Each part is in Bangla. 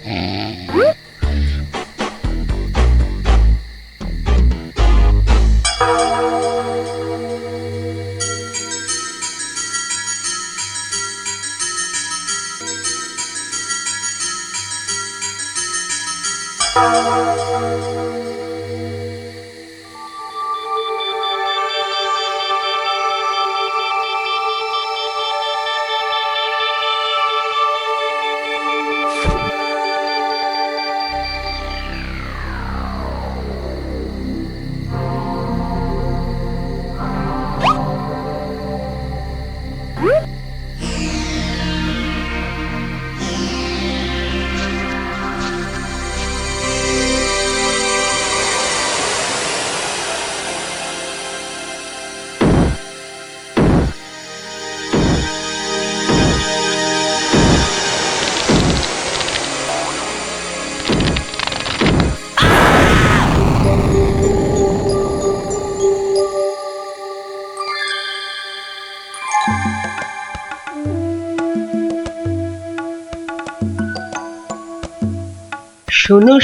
শোনো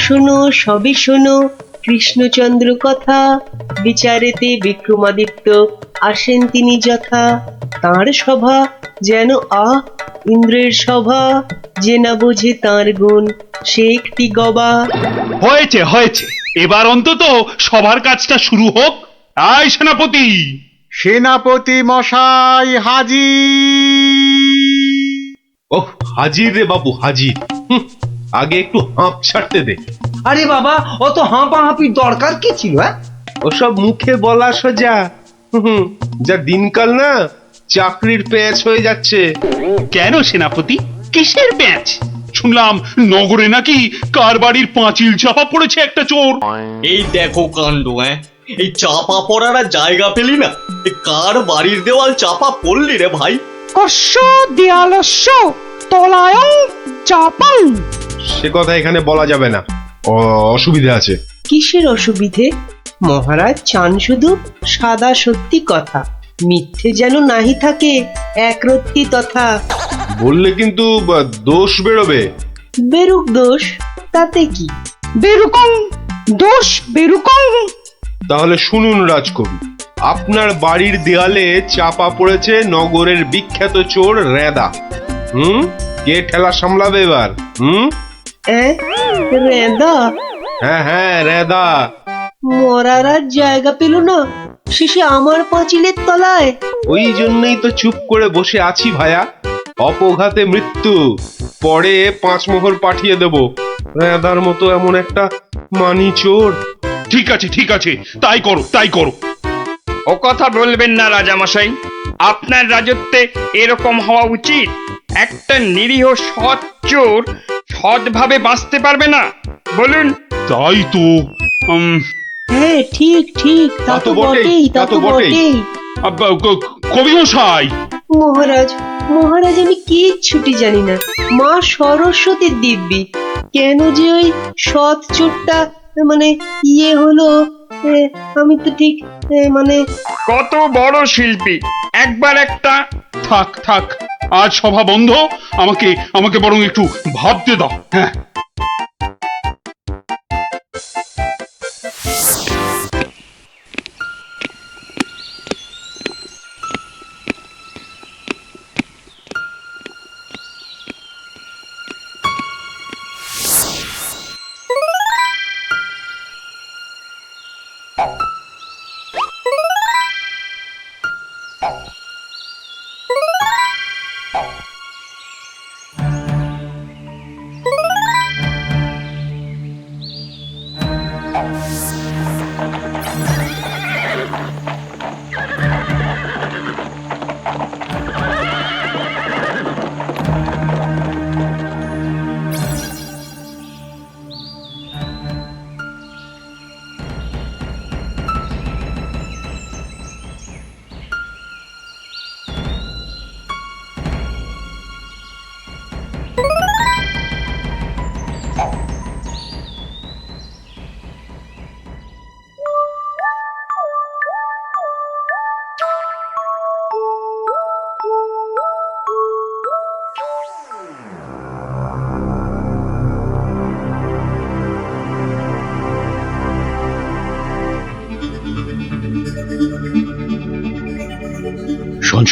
শোনো সবই শোনো কৃষ্ণচন্দ্র কথা, বিচারেতে বিক্রমাদিত্য আসেন তিনি যথা। তাঁর সভা যেন ইন্দ্রের সভা, যে না বোঝে তাঁর গুণ সে একটি গবা। হয়েছে হয়েছে, এবার অন্তত সবার কাজটা শুরু হোক। আয় সেনাপতি। সেনাপতি মশাই হাজির। ওহ, হাজির রে বাবু হাজির। আগে একটু হাঁপ ছাড়তে দে। আরে বাবা, অত হাঁপাহাঁপির দরকার কি ছিল? ওসব মুখে বলা সোজা, যা দিনকাল না চাকরির প্যাঁচ হয়ে যাচ্ছে। কেন সেনাপতি, কিসের প্যাঁচ? শুনলাম নগরে নাকি কার বাড়ির পাঁচিল চাপা পড়েছে একটা চোর। এই দেখো কাণ্ড। এই চাপা পড়ার আর জায়গা পেলি না, কার বাড়ির দেওয়াল চাপা পড়লি রে ভাই? কস্য দেয়ালস্য তলায়ং চাপাং। সে কথা এখানে বলা যাবে না, অসুবিধা আছে। কিসের অসুবিধে? মহারাজ চান শুধু সাদা সত্যি কথা, মিথ্যে যেন নাহি থাকে একরত্তি তথা। বললে কিন্তু দোষ বেরোবে। বেরুক দোষ, তাতে কি? বেরুকং দোষ বেরুকং। তাহলে শুনুন রাজকবি, আপনার বাড়ির দেয়ালে চাপা পড়েছে নগরের বিখ্যাত চোর রেদা। কে ঠেলা সামলাবে এবার? রেদা? হ্যাঁ হ্যাঁ, রেদা। মরার আর জায়গা পেল না, শেষে আমার পাঁচিলের তলায়। ওই জন্যই তো চুপ করে বসে আছি ভায়া। অপঘাতে মৃত্যু, পরে 5 মোহর পাঠিয়ে দেব। রেদার মতো এমন একটা মানি চোর। ঠিক আছে ঠিক আছে, তাই করো তাই করো। ও কথা বলবেন না রাজামশাই, আপনার রাজত্বে এরকম হওয়া উচিত। একটা নিরীহ সৎ চোর সৎভাবে বাঁচতে পারবে না, বলুন? তাই তো। হ্যাঁ ঠিক ঠিক, তা তো বটেই, তা তো বটেই। কবি মশাই। মহারাজ মহারাজ, আমি কিচ্ছুটি জানি না। মা সরস্বতীর দিব্যি, কেন যে ওই সৎ চোরটা মানে হলো, আমি তো ঠিক মানে। কত বড় শিল্পী, একবার একটা। থাক থাক, আজ সভা বন্ধ। আমাকে আমাকে বরং একটু ভাবতে দাও। হ্যাঁ,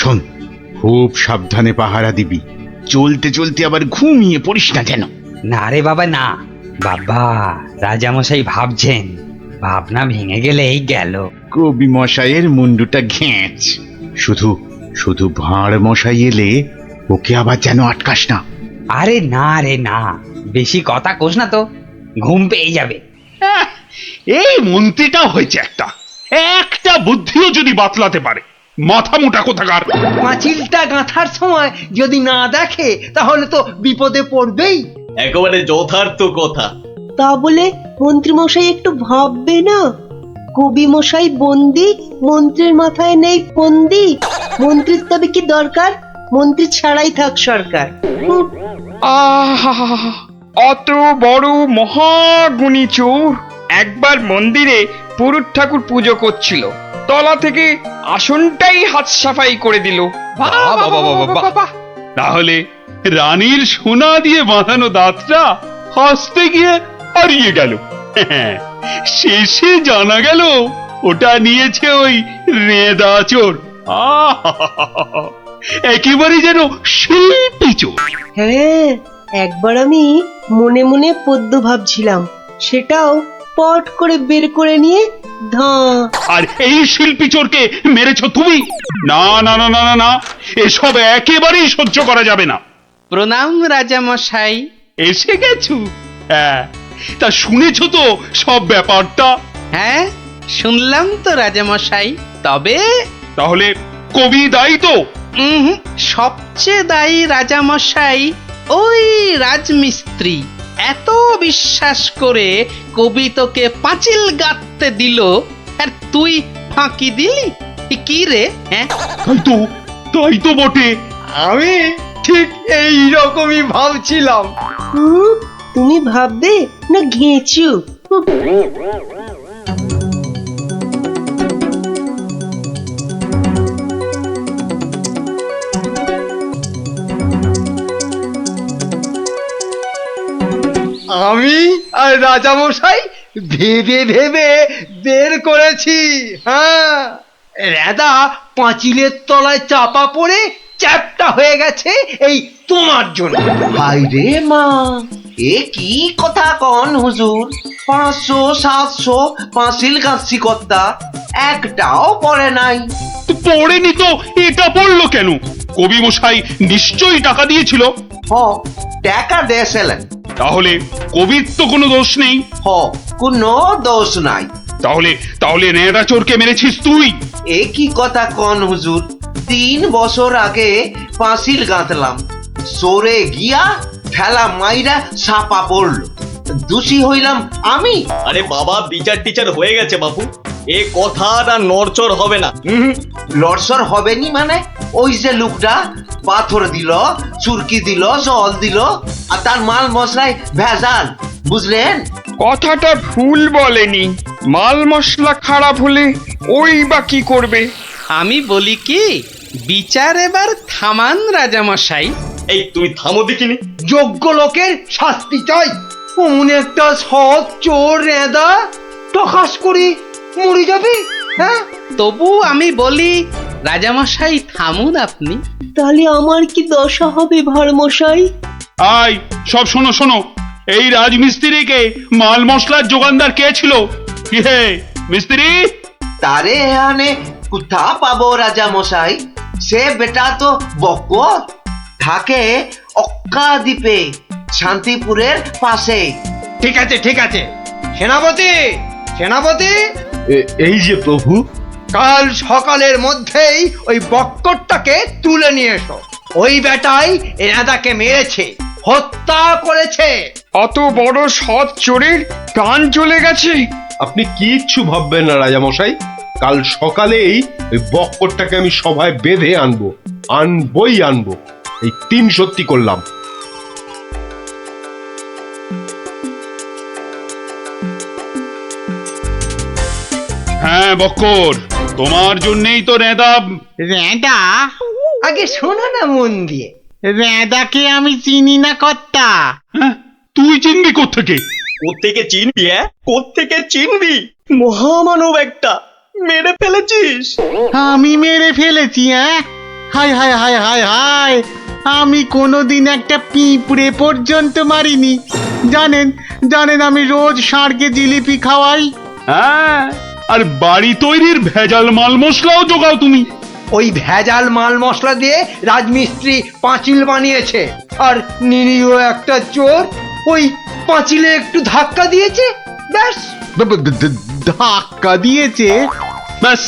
শোন, খুব সাবধানে পাহারা দিবি, চলতে চলতে আবার ঘুমিয়ে পড়িস না যেন। না রে বাবা না, বাবা রাজামশাই ভাবছেন, ভাবনা ভেঙে গেলেই গেল। কবি মশাইয়ের মুন্ডুটা ঘেঁচ, শুধু শুধু ভাঁড় মশাই এলে ওকে আবার যেন আটকাস না। আরে না রে না, বেশি কথা কোস না তো, ঘুম পেয়ে যাবে। হ্যাঁ, এই মন্ত্রীটা হয়েছে একটা একটা বুদ্ধিও যদি বাতলাতে পারে, মাথা মোটা কোথাকার। পাঁচিলটা গাঁথার সময় যদি না দেখে তাহলে তো বিপদে পড়বেই। একেবারে যথার্থ কথা। তা বলে মন্ত্রী মশাই একটু ভাববে না? কবি মশাই বন্দি, মন্ত্রীর মাথায় নেই ফন্দি। মন্ত্রীর তবে কি দরকার? মন্ত্রী ছাড়াই থাক সরকার। হুঁ, আহা, অত বড় মহাগুণী চোর একবার মন্দিরে পুরুত ঠাকুর পুজো করছিল, তলা থেকে আসনটাই হাত সাফাই করে দিল। বাহ, বাহ, বাহ, বাহ, বাহ। তাহলে রানীর সোনা দিয়ে বাঁধানো দাঁতটা হাসতে গিয়ে হারিয়ে গেল। হ্যাঁ, শেষে জানা গেল ওটা নিয়েছে ওই রেঁদা চোর। আহা, একেবারে যেন শিল্পী চোর। হ্যাঁ, একবার আমি মনে মনে পদ্য ভাবছিলাম, সেটাও পট করে বের করে নিয়ে ধাঁ। আর এই শিল্পী চোরকে মেরেছ তুমি? না না না না না না, এসব একেবারেই সহ্য করা যাবে না। প্রণাম রাজামশাই। এসে গেছো? হ্যাঁ, তা শুনেছো তো সব ব্যাপারটা? হ্যাঁ, শুনলাম তো রাজামশাই। তবে তাহলে কবি দায়ী তো? সবচেয়ে দায়ী রাজামশাই ওই রাজমিস্ত্রি। এত বিশ্বাস করে কবি তোকে পাঁচিল গাঁথতে দিল, আর তুই ফাঁকি দিলি। কি রে? হ্যাঁ, তাই তো বটে। আমি ঠিক এই রকমই ভাবছিলাম। হুঁ, তুমি ভাববে না ঘেঁচু? আমি আর রাজামশাই ভেবে ভেবে বের করেছি। হ্যাঁ, রেদা পাঁচিলের তলায় চাপা পড়ে চ্যাপটা হয়ে গেছে এই তোমার জন্য। হাই রে মা, এ কি কথা কন হুজুর? 500 700 পাঁচিল গাছি কর্তা, একটাও পড়ে নাই। তো পড়েনি তো এটা পড়লো কেন? কবি মশাই নিশ্চয়ই টাকা দিয়েছিল। হ, টাকা দিয়েছিলেন। তাহলে কবির তো কোনো দোষ নেই। হ, কোনো দোষ নাই। তাহলে তাহলে নেড়া চোরকে মেরেছিস তুই? এ কি কথা কন হুজুর? 3 বছর আগে পাঁচিল গাঁথলাম, সরে গিয়া ঠেলা মাইরা সাপা পড়লো, দোষী হইলাম আমি। আরে বাবা, বিচার টিচার হয়ে গেছে বাপু, এ কথা আর নড়চড় হবে না। লড়সর হবে নি মানে? ওই যে লোকটা পাথর দিল, চুরকি দিল, জল দিল, আর তার মাল মশলায় ভেজাল, বুঝলেন? কথাটা ভুল বলেনি, মাল মশলা খারাপ হলে ওই বা কি করবে? আমি বলি কি, বিচার এবার থামান রাজামশাই। এই তুমি থামো দেখিনি। যোগ্য লোকের শাস্তি চাই। অমন একটা সৎ চোর রেদা টকাস করে মরে যাবে। হ্যাঁ, তবু আমি বলি রাজামশাই থামুন আপনি। তাহলে আমার কি দশা হবে ভাঁড় মশাই? আয় সব শোনো শোনো, এই রাজমিস্ত্রিকে মাল মশলার যোগানদার কে ছিল? কি হে মিস্ত্রি? তারে এখানে কোথা পাবো রাজা মশাই? সে বেটা তো বকর, থাকে অক্কা দ্বীপে, শান্তিপুরের পাশে। ঠিক আছে ঠিক আছে, সেনাপতি সেনাপতি, এই যে প্রভু। কাল সকালের মধ্যেই ওই বক্করটাকে তুলে নিয়ে এসো। ওই বেটাই এনাদাকে মেরেছে, হত্যা করেছে। অত বড় সৎ চোরের প্রাণ চলে গেছে। আপনি কিচ্ছু ভাববেন না রাজামশাই, কাল সকালেই ওই বক্করটাকে আমি সভায় বেঁধে আনবো, আনবই আনবো। এই 3 সত্যি করলাম। হ্যাঁ বক্কর, তোমার জন্যই তো নেদা। রেঁদা? আগে শোনো না মন দিয়ে। রেঁদাকে আমি চিনি না কর্তা। হ্যাঁ, তুই চিনবি কোত্থেকে? কোত্থেকে চিনবি? কোত্থেকে চিনবি? মহামানব একটা, মেরে ফেলেছিস। আমি মেরে ফেলেছি? হায় হায় হায় হায় হায়, আমি কোনোদিন একটা পিঁপড়ে পর্যন্ত মারিনি। জানেন জানেন আমি রোজ ষাঁড়কে জিলিপি খাওয়াই। হ্যাঁ, আর বাড়ি তৈরির ভেজাল মাল মশলাও জোগাও তুমি। ওই ভেজাল মাল মশলা দিয়ে রাজমিস্ত্রি পাঁচিল বানিয়েছে, আর নিরীহ একটা চোর ওই পাঁচিলে একটু ধাক্কা দিয়েছে, ব্যাস। ধাক্কা দিয়েছে? ব্যাস,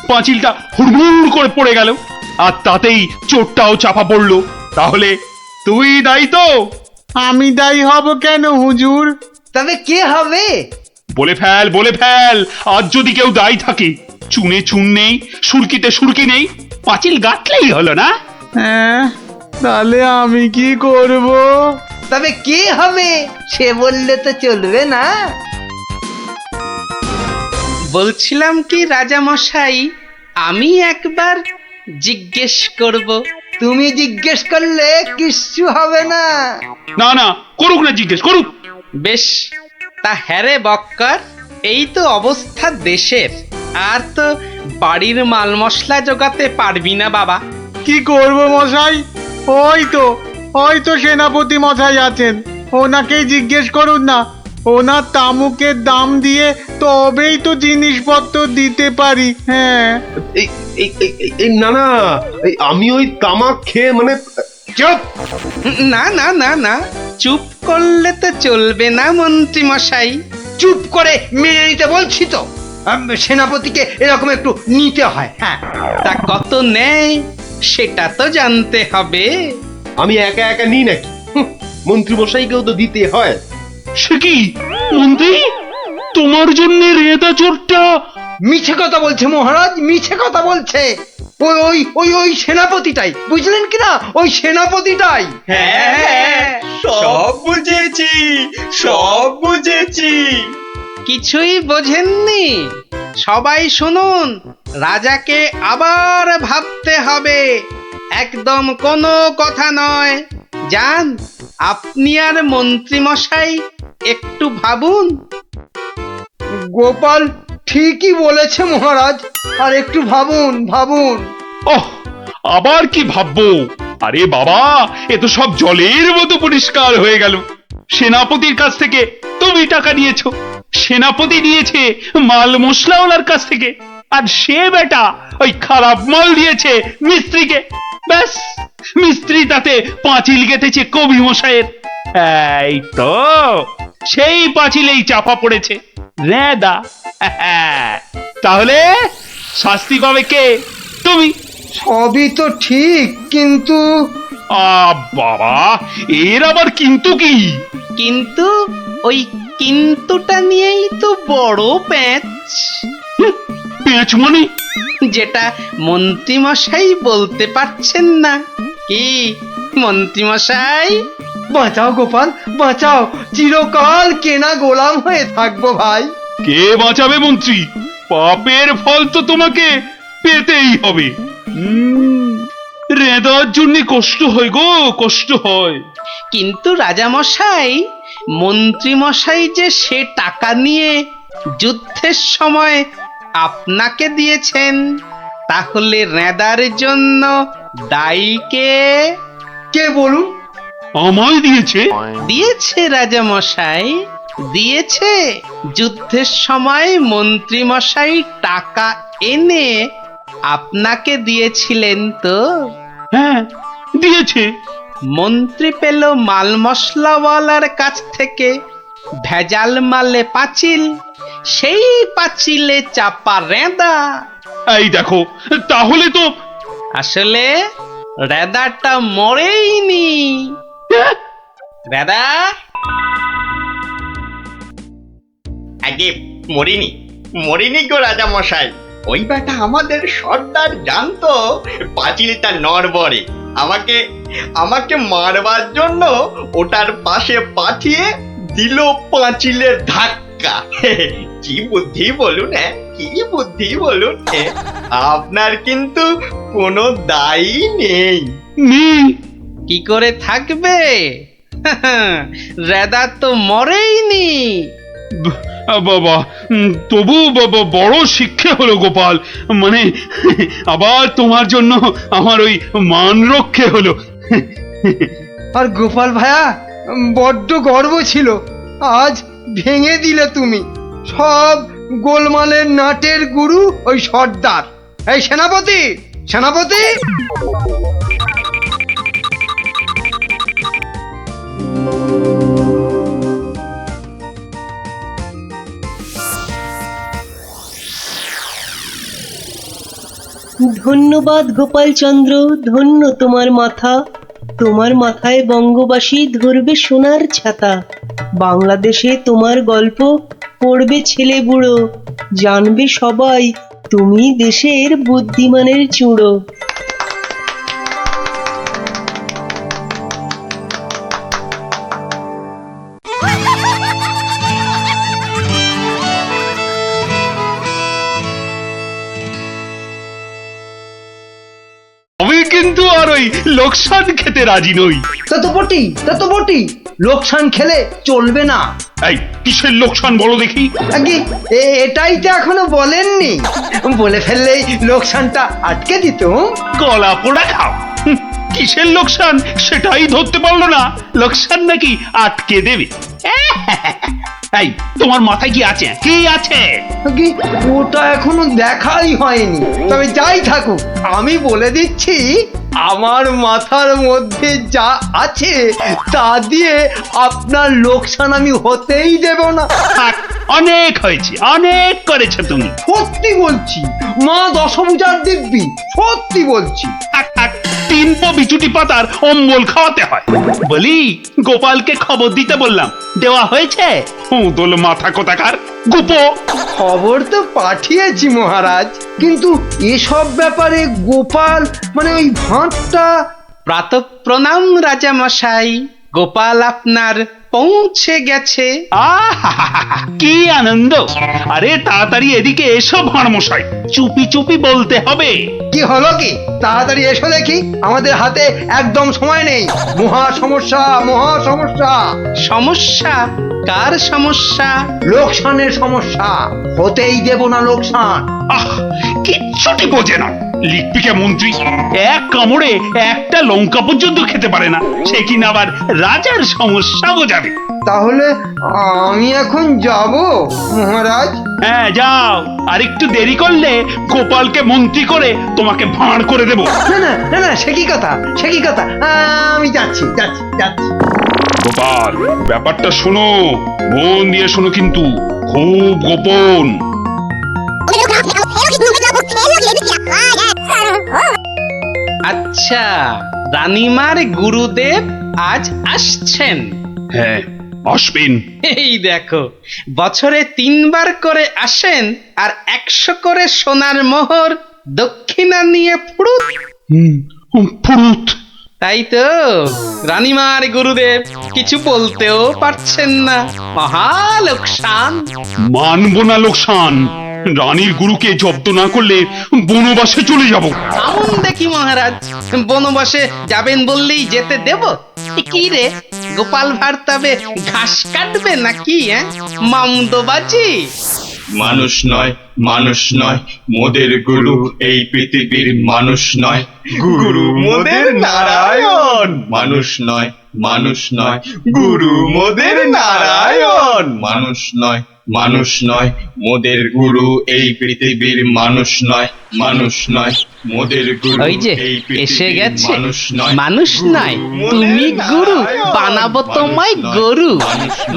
পাঁচিলটা হুড়মুড় করে পড়ে গেল, আর তাতেই চোরটাও চাপা পড়লো। তাহলে তুই দায়ী তো? আমি দায়ী হব কেন হুজুর? তবে কে হবে? বলে ফেল, বলে ফেল। আজ যদি কেউ দায়ী থাকে, চুনে চুন নেই, সুরকিতে সুরকি নেই, পাঁচিল গাঁথলেই হলো না? হ্যাঁ, তাহলে আমি কি করব? তবে কে হবে সে বললে তো চলবে না। বলছিলাম কি রাজা মশাই, আমি একবার জিজ্ঞেস করব। তুমি জিজ্ঞেস করলে কিচ্ছু হবে না। না না, করুক না, জিজ্ঞেস করুক। বেশ, তা হ্যারে বক্কর, এই তো অবস্থা দেশের, আর তো বাড়ির মাল মশলা জোগাতে পারবি না বাবা। কি করব মশাই? ওই তো সেনাপতি মশাই আছেন, ওনাকেই জিজ্ঞেস করুন না। ওনার তামুকের দাম দিয়ে তবেই তো জিনিসপত্র দিতে পারি। হ্যাঁ, না না, আমি ওই তামাক খেয়ে মানে চুপ! না না না না, চুপ করলে তো চলবে না মন্ত্রী মশাই। চুপ করে মেনে নিতে বলছি তো। সেনাপতিকে এরকম একটু নিতে হয়। হ্যাঁ, তা কত নেয় সেটা তো জানতে হবে। আমি একা একা নিই নাকি? মন্ত্রী মশাইকেও তো দিতে হয়। সে কি মন্ত্রী, তোমার জন্য রেদা চোরটা? মিছে কথা বলছে মহারাজ, মিছে কথা বলছে। ওই ওই ওই ওই সেনাপতিটাই, বুঝলেন কিনা? ওই সেনাপতিটাই। হ্যাঁ, সব বুঝেছি, সব বুঝেছি। কিছুই বোঝেননি? সবাই শুনুন, রাজাকে আবার ভাবতে হবে, একদম কোনো কথা নয়। যান, আপনি আর মন্ত্রী মশাই একটু ভাবুন। গোপাল ঠিকই বলেছে মহারাজ, আর একটু ভাবুন ভাবুন। ওহ, আবার কি ভাববো? আরে বাবা, এ তো সব জলের মতো পরিষ্কার হয়ে গেল। সেনাপতির কাছ থেকে তুমি টাকা নিয়েছো, সেনাপতি নিয়েছে মাল মশলাওয়ালার কাছ থেকে, আর সে বেটা ওই খারাপ মাল দিয়েছে মিস্ত্রিকে। ব্যাস, মিস্ত্রি তাতে পাঁচিল গেঁথেছে কবি মশাইয়ের। এই তো সেই পাঁচিলেই চাপা পড়েছে রেদা। তাহলে শাস্তি পাবে কে? তুমি। সবই তো ঠিক, কিন্তু বাবা, এর আবার কিন্তু কি? কিন্তু ওই কিন্তুটা নিয়েই তো বড় প্যাঁচ। পেঁচ মানে? যেটা মন্ত্রী মশাই বলতে পারছেন না। কি মন্ত্রী মশাই? বাঁচাও গোপাল, বাঁচাও। চিরকাল কেনা গোলাম হয়ে থাকবো ভাই। কে বাঁচাবে মন্ত্রী? পাপের ফল তো তোমাকে পেতেই হবে। রেদার জন্য কষ্ট হয় গো, কষ্ট হয়। কিন্তু রাজা মশাই, মন্ত্রী মশাই যে সে টাকা নিয়ে যুদ্ধের সময় আপনাকে দিয়েছেন, তাহলে রেদার জন্য দায়ী কে? কে বলুন? আমায় দিয়েছে? দিয়েছে রাজা মশাই, দিয়েছে। যুদ্ধের সময় মন্ত্রী মশাই টাকা এনে আপনাকে দিয়েছিলেন তো? হ্যাঁ, দিয়েছে। মন্ত্রী পেল মাল মশলাওয়ালার কাছ থেকে ভেজাল মালে পাঁচিল, সেই পাঁচিলে চাপা রেদা। এই দেখো, তাহলে তো আসলে রেদাটা মরেইনি। রেদা আগে মরিনি, মরিনি গো রাজা মশাই। ওই বেটা আমাদের সর্দার জানতো পাঁচিলটা নড়বড়ে, আমাকে আমাকে মারবার জন্য ওটার পাশে পাঠিয়ে দিল পাঁচিলের ধাক্কা। কি বুদ্ধি বলুন, হ্যাঁ, কি বুদ্ধি বলুন। আপনার কিন্তু কোনো দায়ী নেই। কি করে থাকবে? রেদা তো মরেইনি। বাবা, তবু বড় শিক্ষা হলো গোপাল। মানে আবার তোমার জন্য আমার ওই মান রক্ষে হলো। আর গোপাল ভায়া, বড্ড গর্ব ছিল, আজ ভেঙে দিলে তুমি। সব গোলমালের নাটের গুরু ওই সর্দার। এই সেনাপতি, সেনাপতি! ধন্যবাদ গোপালচন্দ্র, ধন্য তোমার মাথা। তোমার মাথায় বঙ্গবাসী ধরবে সোনার ছাতা। বাংলাদেশে তোমার গল্প পড়বে ছেলে বুড়ো, জানবে সবাই তুমি দেশের বুদ্ধিমানের চূড়ো। আমি কিন্তু আর ওই লোকসান খেতে রাজি নই। তা তো বটি, লোকসান খেলে চলবে না। এই কিসের লোকসান বলো দেখি? আগে এটাই তো এখনো বলেননি, বলে ফেললেই লোকসানটা আটকে দিত। গলা পোড়া খাও। কিসের লোকসান সেটাই ধরতে পারলো না, লোকসান নাকি আটকে দেবে। এই তোমার মাথায় কি আছে? কি আছে? আগে ওটা এখনো দেখাই হয়নি, তবে যাই থাকুক আমি বলে দিচ্ছি, আমার মাথার মধ্যে যা আছে তা দিয়ে আপনার লোকসান আমি হতেই দেব না। থাক, অনেক হয়েছে, অনেক করেছো তুমি। সত্যি বলছি, মা দশভুজার দিব্যি, সত্যি বলছি। থাক থাক, 3 পো বিচুটি পাতার অম্বল খাওয়াতে হয়। বলি গোপালকে খবর দিতে বললাম, দেওয়া হয়েছে? দোল মাথা কোথাকার গুপো। খবর তো পাঠিয়েছি মহারাজ, কিন্তু এসব ব্যাপারে গোপাল মানে ওই ভাঁটটা। প্রাতঃ প্রণাম রাজা মশাই, গোপাল আপনার পৌঁছে গেছে। আহা, কি আনন্দ! আরে তাড়াতাড়ি এদিকে এসো ভাঁড় মশাই, চুপি চুপি বলতে হবে। কি হলো কি? তাড়াতাড়ি এসো দেখি, আমাদের হাতে একদম সময় নেই। মহা সমস্যা, মহা সমস্যা। সমস্যা? কার সমস্যা? লোকসানের সমস্যা, হতেই দেব না লোকসান। আহ, কিচ্ছুটি বোঝে না। লিখপিকা মন্ত্রী এক কামড়ে একটা লঙ্কা পর্যন্ত খেতে পারে না, সে কিনা আবার রাজার সমস্যা বোঝাবে। তাহলে আমি এখন যাব মহারাজ? হ্যাঁ যাও, আর একটু দেরি করলে গোপালকে মন্ত্রী করে তোমাকে ভাঁড় করে দেব। না না না না, সে কি কথা, সে কি কথা? আমি যাচ্ছি যাচ্ছি যাচ্ছি। গোপাল, ব্যাপারটা শোনো, মন দিয়ে শোনো, কিন্তু খুব গোপন। আচ্ছা, রানীমার গুরুদেব আজ আসছেন? হ্যাঁ, আসবেন। এই দেখো, বছরে 3 বার করে আসেন, আর 100 করে সোনার মোহর দক্ষিণা নিয়ে ফুরুত। ফুরুত। তাই তো, রানীমার গুরুদেব কিছু বলতেও পারছেন না। মহা লোকসান। মানব না লোকসান। রানীর গুরুকে জব্দ না করলে বনবাসে চলে যাব। আমন দেখি মহারাজ, বনবাসে যাবেন বললেই যেতে দেব? কি রে গোপাল ভাঁড়, তবে ঘাস কাটবে নাকি? মামদোবাজি। মানুষ নয়, মানুষ নয়, মোদের গুরু এই পৃথিবীর মানুষ নয়। গুরু মোদের নারায়ণ। মানুষ নয়, মানুষ নয়, গুরু মোদের নারায়ণ। মানুষ নয়, মানুষ নয়, মোদের গুরু এই পৃথিবীর মানুষ নয়। মানুষ নয়, মোদের গুরু ওই যে এই এসে পৃথিবীর গেছে। মানুষ নয়। মানুষ নয়, তুমি গুরু, বানাবো তোমায় গরু।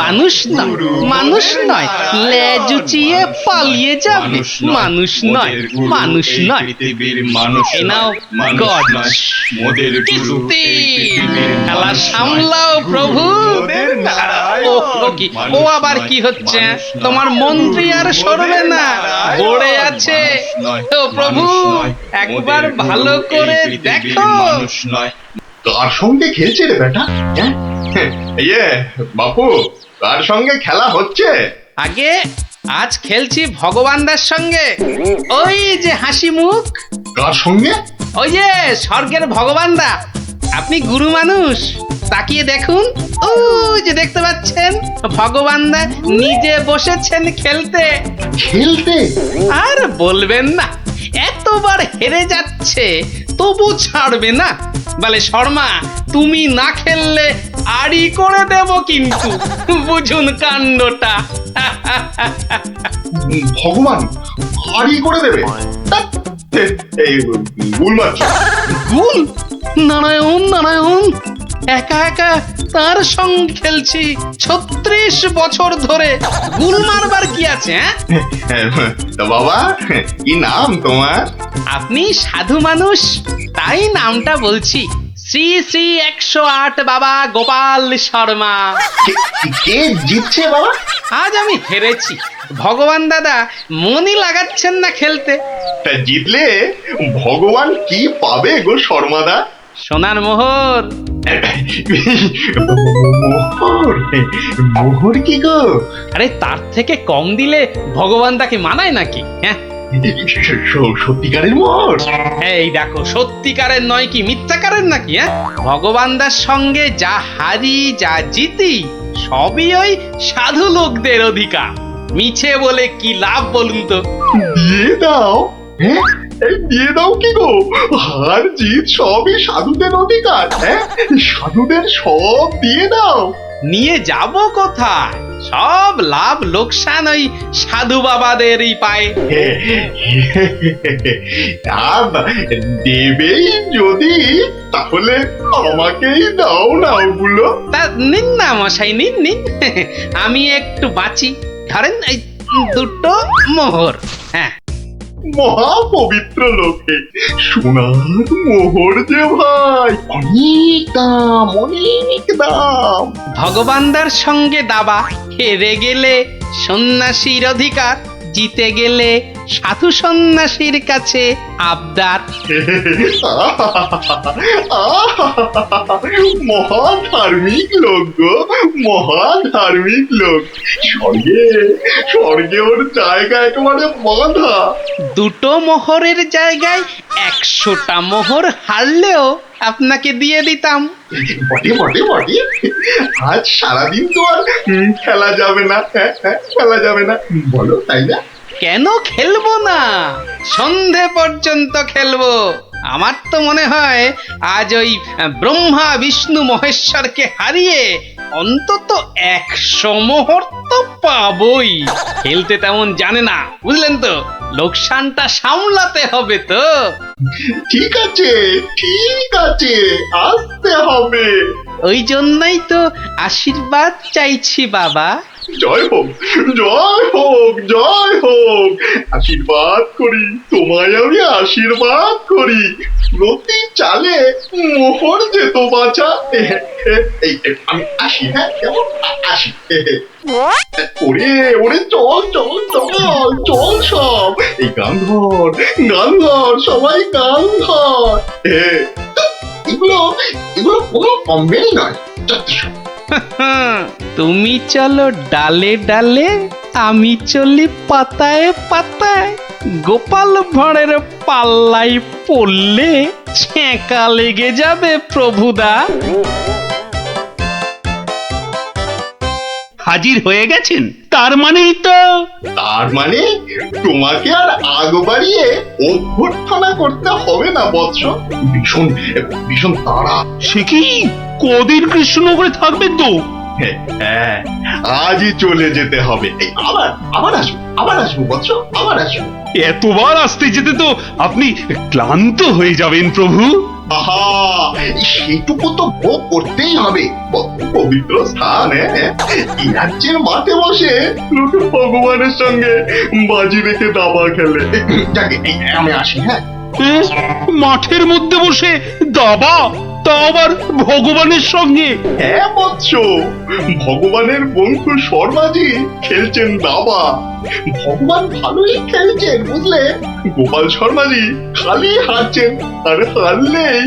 মানুষ নয়, মানুষ নয়, লেজ উঁচিয়ে পালিয়ে যাবে। মানুষ নয়, মানুষ নয়। পৃথিবীর মানুষ এই নাও মানুষ গজ। নয়, মোদের গুরু কিস্তি। এই পৃথিবীর খেলা মানুষ নয়। সামলাও প্রভু। মোদের নারায়ণ। ও কি, ও আবার কি হচ্ছে? তোমার মন্ত্রী আর সরবে না, পড়ে আছে। ও প্রভু, একবার ভালো করে দেখো। মানুষ নয়। কার সঙ্গে খেলছে রে বেটা? ইয়ে বাপু, কার সঙ্গে খেলা হচ্ছে? আগে আজ খেলছি ভগবানদার সঙ্গে। ওই যে হাসি মুখ, কার সঙ্গে? ওই যে স্বর্গের ভগবানদা। আপনি গুরু মানুষ, তাকিয়ে দেখুন, ও যে দেখতে পাচ্ছেন, ভগবান দা নিজে বসেছেন খেলতে। খেলতে? আর বলবেন না, এতবার হেরে যাচ্ছে তবু ছাড়বে না। বলে শর্মা, তুমি না খেললে আড়ি করে দেব কিন্তু, বুঝুন কাণ্ডটা। ভগবান হারি করে দেবে? ধ্যাৎ, এই ভুল মারছো। গুল? নারায়ণ নারায়ণ, একা একা তার সঙ্গে খেলছি 36 বছর ধরে, গুল মারবার কি আছে? তা বাবা, কি নাম তোমার? আপনি সাধু মানুষ, তাই নামটা বলছি। শ্রী শ্রী 108 বাবা গোপাল শর্মা। কে জিতছে বাবা? আজ আমি হেরেছি। ভগবান দাদা মনই লাগাচ্ছেন না খেলতে। তা জিতলে ভগবান কি পাবে গো শর্মাদা? সোনার মোহর। মোহর? মোহর কি গো? আরে তার থেকে কম দিলে ভগবান তাকে মানায় নাকি? হ্যাঁ, সত্যিকারের মোহর? এই দেখো, সত্যিকারের নয় কি মিথ্যাকারের নাকি? হ্যাঁ, ভগবান দার সঙ্গে যা হারি যা জিতি সবই ওই সাধু লোকদের অধিকার। মিছে বলে কি লাভ বলুন তো? দিয়ে দাও। হ্যাঁ, এই দিয়ে দাও কি গো? হার জিত সবই সাধুদের অধিকার। হ্যাঁ, সাধুদের সব দিয়ে দাও। নিয়ে যাব কোথায়? সব লাভ লোকসান ওই সাধু বাবাদেরই পায়। আর দেবেই যদি, তাহলে আমাকেই দাও না ওগুলো। তা নিন না মশাই, নিন নিন, আমি একটু বাঁচি। ধরেন এই 2টো মোহর। হ্যাঁ, মহা পবিত্র লোকে সোনার মোহর যে ভাই, অনেক দাম, অনেক দাম। ভগবানদার সঙ্গে দাবা, হেরে গেলে সন্ন্যাসীর অধিকার, জিতে গেলে সাধু সন্ন্যাসীর কাছে আবদার। মহা ধার্মিক লোক গো, মহা ধার্মিক লোক। স্বর্গে, স্বর্গে ওর জায়গা একেবারে বাঁধা। 2টো মোহরের জায়গায় 100টা মোহর হারলেও আপনাকে দিয়ে দিতাম। বটে বটে বটে, আজ সারাদিন তো আর খেলা যাবে না। হ্যাঁ, খেলা যাবে না, বলো তাই না? কেন খেলবো না? সন্ধে পর্যন্ত খেলবো। আমার তো মনে হয় আজ ওই ব্রহ্মা বিষ্ণু মহেশ্বরকে হারিয়ে অন্তত 100 মোহর তো পাবই। খেলতে তেমন জানে না, বুঝলেন তো? লোকসানটা সামলাতে হবে তো। ঠিক আছে, ঠিক আছে, আসতে হবে। ওই জন্যই তো আশীর্বাদ চাইছি বাবা। জয় হোক, জয় হোক, জয় হোক। আশীর্বাদ করি তোমায়, আমি আশীর্বাদ করি। প্রতি চালে মোহর যেত বাঁচা। আমি আসি। হ্যাঁ, কেমন আসি? ওরে ওরে, চল চল চল চল, সব এই গান ধর, গান ধর, সবাই গান ধর। এগুলো এগুলো কোনো কমবেই নয়। তুমি চলো ডালে ডালে, আমি চলি পাতায় পাতায়। গোপাল ভাঁড়ের পাল্লাই পড়লে ছ্যাঁকা লেগে যাবে প্রভুদা। হাজির হয়ে গেছেন, তার মানেই তো। তার মানে তোমাকে আর আগ বাড়িয়ে অভ্যর্থনা করতে হবে না বৎস। ভীষণ ভীষণ তাড়া। সে কি, কদিন কৃষ্ণনগরে থাকবেন তো? হ্যাঁ, আজই চলে যেতে হবে। এই আবার আবার আসবো, আবার আসবো বৎস, আবার আসবো। এতবার আসতে যেতে তো আপনি ক্লান্ত হয়ে যাবেন প্রভু। আহা, সেটুকু তো ভোগ করতেই হবে। পবিত্র স্থান। এই রাজ্যের মাঠে বসে লোকে ভগবানের সঙ্গে বাজি রেখে দাবা খেলে। যাকে আমি আসি। হ্যাঁ, মাঠের মধ্যে বসে দাবা, তা আবার ভগবানের সঙ্গে? হ্যাঁ বৎস, ভগবানের বন্ধু শর্মাজি খেলছেন দাবা। ভগবান ভালোই খেলছেন, বুঝলে। গোপাল শর্মাজি খালি হারছেন, আর হারলেই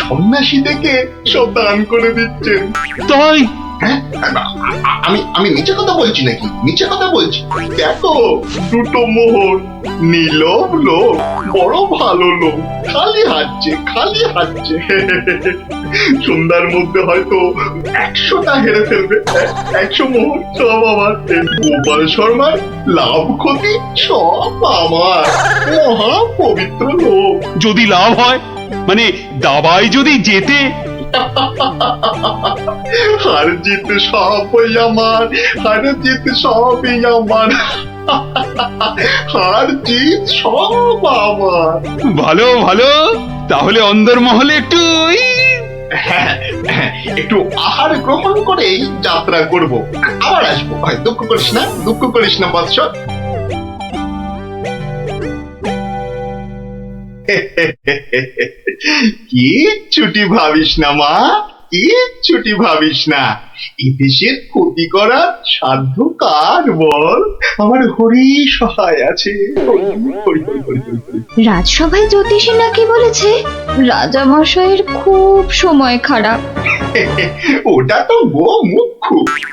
সন্ন্যাসী থেকে সব দান করে দিচ্ছেন। তাই হ্যাঁ আমি আমি মিছে কথা বলছি নাকি? মিছে কথা বলছি? দেখো, দুটো মোহর, নীলম লোক, বড় ভালো লোক, খালি হাঁটছে। সন্ধ্যার মধ্যে হয়তো 100টা হেরে ফেলবে। 100 মোহর সব আমার। গোপাল শর্মার লাভ ক্ষতি সব আমার। মহা পবিত্র লোক। যদি লাভ হয়, মানে দাবায় যদি জেতে, হার জিত সবই আমার, হার জিত সবই আমার, হার জিত সব আমার। ভালো ভালো। তাহলে অন্দরমহলে একটু হ্যাঁ, একটু আহার গ্রহণ করেই যাত্রা করব। আবার আসবো। দুঃখ করিস না বৎস। কি ছুটি ভাবিস না মা, কি ছুটি ভাবিস না। এই দেশের ক্ষতি করার সাধ্য কার বল? আমার হরি সহায় আছে। রাজসভায় জ্যোতিষী নাকি বলেছে রাজা মশাইয়ের খুব সময় খারাপ। ওটা তো গোমুখ,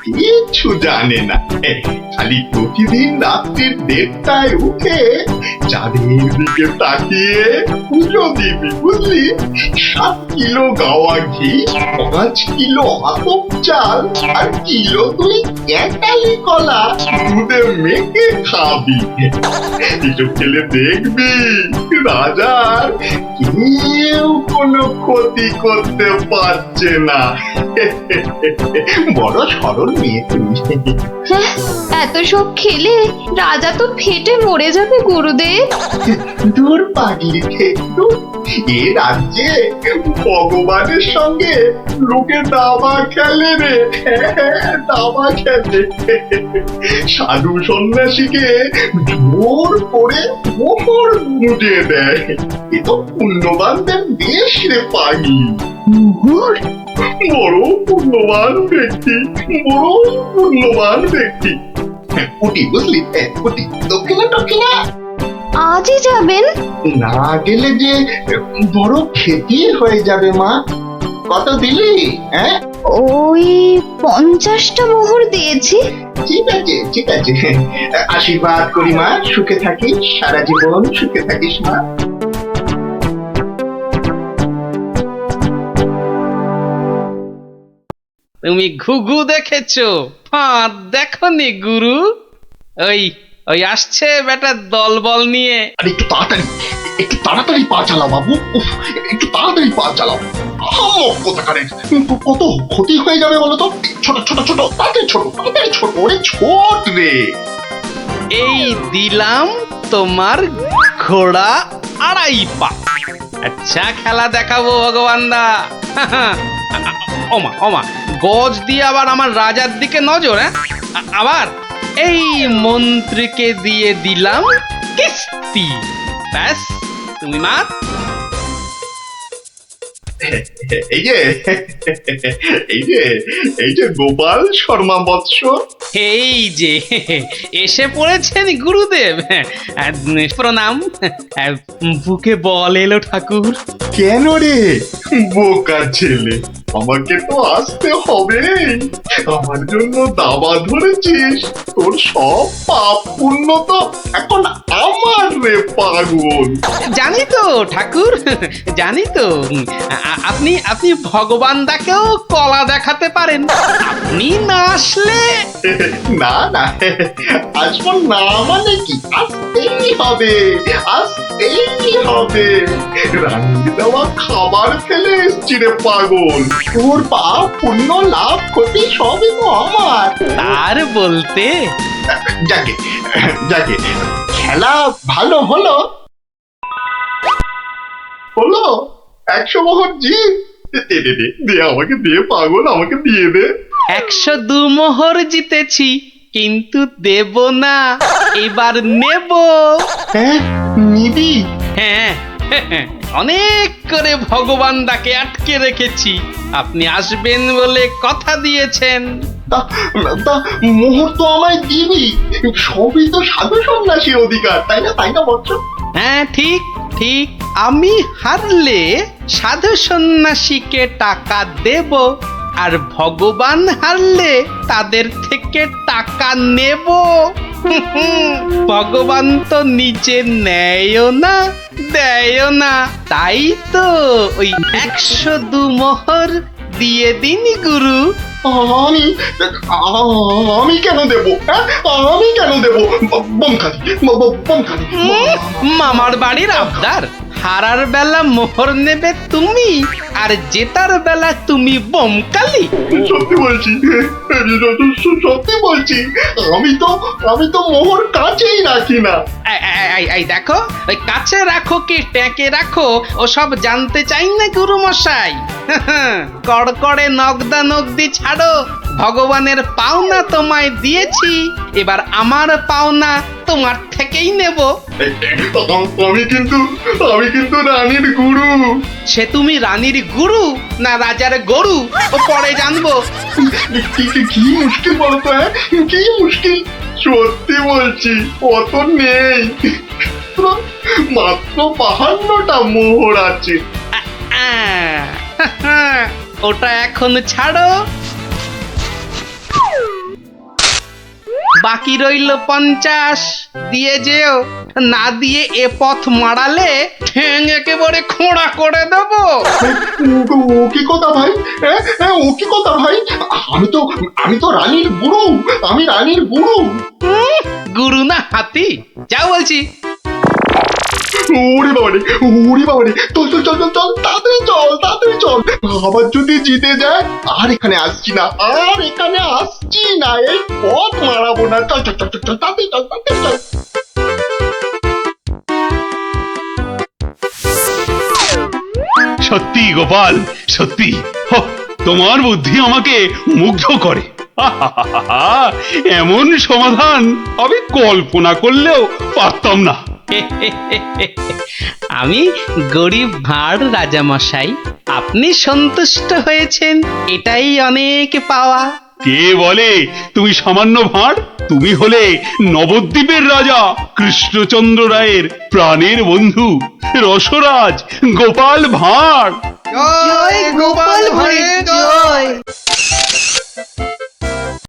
কিচ্ছু জানে না। খালি প্রতিদিন রাত্রির 1:30টায় উঠে চাঁদের দিকে তাকিয়ে পুজো দিবি, বুঝলি? 7 কিলো গাওয়া ঘি, 5 কিলো আতপ চাল আর কিলো 2 ক্যাটালি কলা দুধে মেখে খাবি। একটু খেলে দেখবি রাজার কেউ কোনো ক্ষতি করতে পারছে না। বড় সরল মেয়ে তুমি। হ্যাঁ, এত সব খেলে রাজা তো ফেটে মরে যাবে গুরুদেব। দূর পাগলি, দূর। এ রাজ্যে ভগবানের সঙ্গে লোকে দাবা খেলে রে, দাবা খেলে। সাধু সন্ন্যাসীকে জোর করে মোহর গুঁজে দেয়। এ তো পুণ্যবানদের দেশ রে পাগলি। মোহর? বড় পুণ্যবান ব্যক্তি, পুটি, বুঝলি? পুটি, দক্ষিণা। আজই যাবেন? না গেলে যে বড় ক্ষতি হয়ে যাবে মা। কত দিলি? হ্যাঁ, ওই 50টা মোহর দিয়েছি। ঠিক আছে। আশীর্বাদ করি মা, সুখে থাকিস, সারা জীবন সুখে থাকিস মা। তুমি ঘুঘু দেখেছো, ফাঁদ দেখনি গুরু? ওই ওই আসছে বেটা দলবল নিয়ে। আর একটু তাড়াতাড়ি পা চালাও বাবু। উফ, একটু তাড়াতাড়ি পা চালাও। কোথাকারে কত ক্ষতি হয়ে যাবে বলো তো? ছোট, তাড়াতাড়ি ছোট, ওরে ছোট রে। এই দিলাম তোমার ঘোড়া 2.5 পা। আচ্ছা খেলা দেখাবো ভগবান দা। ওমা গজ দিয়ে আবার আমার রাজার দিকে নজর। হ্যাঁ, আবার এই মন্ত্রীকে দিয়ে দিলাম কিস্তি। ব্যাস, তুমি মাত। এই যে গোপাল শর্মা বৎস। এই যে এসে পড়েছেন গুরুদেব। প্রণাম। বুকে বল এলো ঠাকুর। কেন রে বোকা ছেলে, আমাকে তো আসতে হবে। আমার জন্য দাবা ধরেছিস, তোর সব পাপ পুণ্য তো এখন আমার রে পাগল। জানি তো ঠাকুর, জানি তো। আপনি ভগবান দাকেও কলা দেখাতে পারেন। আপনি না আসলে না, আসবো না মানে কি? আসতেই হবে। রান্নি দেওয়া খাবার ফেলে এসছি রে পাগল। তোর পাপ পুণ্য লাভ ক্ষতি সবই তো আমার। তার বলতে যাকে খেলা ভালো হলো। 100 মোহর জিত। দে আমাকে, দে পাগল, আমাকে দিয়ে দে। 102 মোহর জিতেছি, কিন্তু দেব না, এবার নেব। হ্যাঁ, নিবি? হ্যাঁ, অনেক করে ভগবান দাকে আটকে রেখেছি। আপনি আসবেন বলে কথা দিয়েছেন। তা মোহর তো আমায় দিবি। সবই তো সাধু সন্ন্যাসীর অধিকার, তাই না বৎস? হ্যাঁ, ঠিক। আমি হারলে সাধু সন্ন্যাসীকে টাকা দেব, আর ভগবান হারলে তাদের থেকে টাকা নেব। ভগবান তো নিজে নেয়ও না দেয়ও না, তাই তো ওই 102 মোহর দিয়ে দিন গুরু। আমি আমি কেন দেব? হ্যাঁ, আমি কেন দেব? বমখালি বমখালি। মামার বাড়ির আবদার, হারার বেলা মোহর নেবে তুমি আর জেতার বেলা তুমি বোমকালি। সত্যি বলছি, সত্যি বলছি, আমি তো মোহর কাছেই রাখি না। এই দেখো, ওই কাছে রাখো কি ট্যাঁকে রাখো ওসব জানতে চাই না গুরু মশাই। কড়কড়ে নগদা নগদি ছাড়ো, ভগবানের পাওনা তোমায় দিয়েছি, এবার আমার পাওনা তোমার থেকেই নেব। আমি কিন্তু রানীর গুরু। সে তুমি রানীর গুরু না রাজার গরু ও পরে জানবো। কি মুশকিল বলতো? হ্যাঁ, কি মুশকিল? সত্যি বলছি, অত নেই, মাত্র 52টা মোহর আছে। ওটা এখন ছাড়ো, বাকি রইল 50। দিয়ে যেও, না দিয়ে এ পথ মারালে ঠ্যাং একেবারে খোঁড়া করে দেবো। ও কি কথা ভাই? ও কি কথা ভাই? আমি তো রানীর গুরু, আমি রানীর গুরু। গুরু না হাতি, যাও বলছি। ওরে বাবারে, চল তাড়াতাড়ি চল। আবার যদি জিতে যায় আর এখানে আসছি না, এই পথ মারাবো না। চল তাড়াতাড়ি চল। সত্যি গোপাল, সত্যি তোমার বুদ্ধি আমাকে মুগ্ধ করে। এমন সমাধান আমি কল্পনা করলেও পারতাম না। আমি গরিব ভাঁড় রাজামশাই, আপনি সন্তুষ্ট হয়েছেন, এটাই অনেক পাওয়া। কে বলে তুমি সামান্য ভাঁড়? তুমি হলে নবদ্বীপের রাজা কৃষ্ণচন্দ্র রায়ের প্রাণের বন্ধু রসরাজ গোপাল ভাঁড়। জয় গোপাল